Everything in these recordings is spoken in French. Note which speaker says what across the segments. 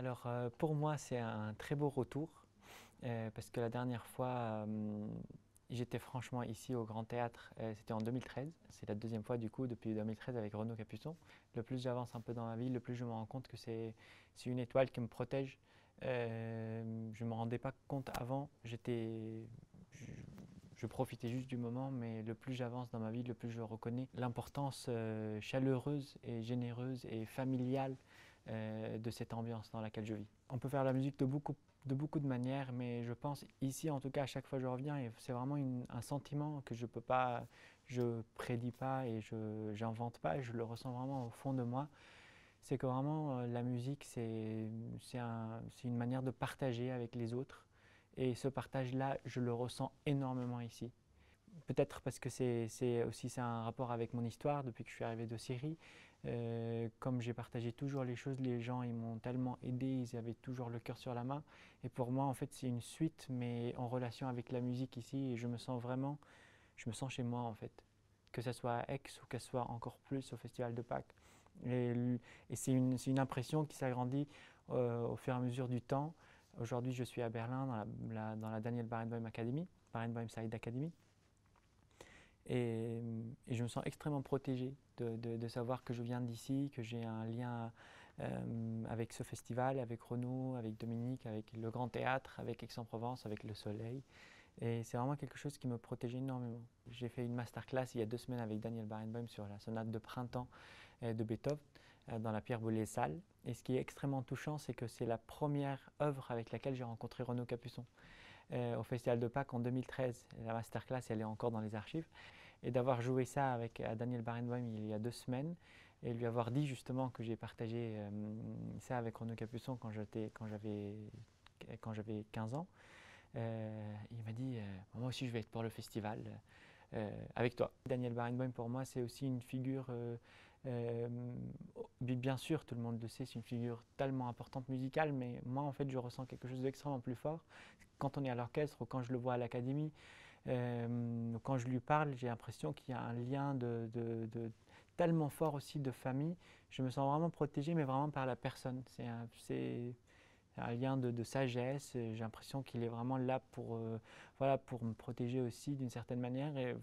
Speaker 1: Alors pour moi c'est un très beau retour parce que la dernière fois j'étais franchement ici au Grand Théâtre, c'était en 2013, c'est la deuxième fois du coup depuis 2013 avec Renaud Capuçon. Le plus j'avance un peu dans la vie, le plus je me rends compte que c'est une étoile qui me protège. Je ne me rendais pas compte avant, je profitais juste du moment, mais le plus j'avance dans ma vie, le plus je reconnais l'importance chaleureuse et généreuse et familiale de cette ambiance dans laquelle je vis. On peut faire la musique de beaucoup de manières, mais je pense ici, en tout cas, à chaque fois que je reviens, et c'est vraiment un sentiment que je peux pas, je prédis pas et je j'invente pas, et je le ressens vraiment au fond de moi. C'est que vraiment la musique, c'est une manière de partager avec les autres, et ce partage-là, je le ressens énormément ici. Peut-être parce que c'est un rapport avec mon histoire depuis que je suis arrivé de Syrie. Comme j'ai partagé toujours les choses, les gens ils m'ont tellement aidé, ils avaient toujours le cœur sur la main. Et pour moi, en fait, c'est une suite, mais en relation avec la musique ici. Et je me sens chez moi en fait. Que ce soit à Aix ou que ce soit encore plus au Festival de Pâques. Et, et c'est une impression qui s'agrandit au fur et à mesure du temps. Aujourd'hui, je suis à Berlin dans la Daniel Barenboim Academy, Barenboim Side Academy. Et je me sens extrêmement protégé de savoir que je viens d'ici, que j'ai un lien avec ce festival, avec Renaud, avec Dominique, avec le Grand Théâtre, avec Aix-en-Provence, avec le Soleil. Et c'est vraiment quelque chose qui me protège énormément. J'ai fait une masterclass il y a 2 semaines avec Daniel Barenboim sur la sonate de printemps de Beethoven dans la Pierre Boulez salle. Et ce qui est extrêmement touchant, c'est que c'est la première œuvre avec laquelle j'ai rencontré Renaud Capuçon au Festival de Pâques en 2013. La masterclass, elle est encore dans les archives. Et d'avoir joué ça avec Daniel Barenboim il y a 2 semaines et lui avoir dit justement que j'ai partagé ça avec Renaud Capuçon quand j'avais 15 ans. Il m'a dit moi aussi je vais être pour le festival avec toi. Daniel Barenboim pour moi c'est aussi une figure, euh, bien sûr tout le monde le sait, c'est une figure tellement importante musicale, mais moi en fait je ressens quelque chose d'extrêmement plus fort quand on est à l'orchestre ou quand je le vois à l'académie. Quand je lui parle, j'ai l'impression qu'il y a un lien tellement fort aussi de famille. Je me sens vraiment protégé, mais vraiment par la personne. C'est un lien de sagesse. J'ai l'impression qu'il est vraiment là voilà, pour me protéger aussi d'une certaine manière. Et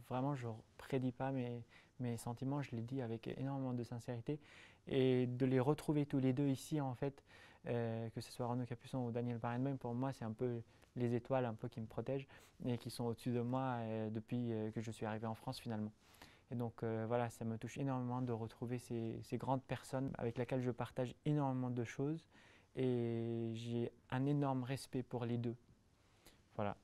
Speaker 1: vraiment, je ne prédis pas mes sentiments, je les dis avec énormément de sincérité. Et de les retrouver tous les deux ici, en fait, que ce soit Renaud Capuçon ou Daniel Barenboim, pour moi, c'est un peu les étoiles un peu qui me protègent et qui sont au-dessus de moi depuis que je suis arrivé en France finalement. Et donc voilà, ça me touche énormément de retrouver ces grandes personnes avec lesquelles je partage énormément de choses et j'ai un énorme respect pour les deux. Voilà.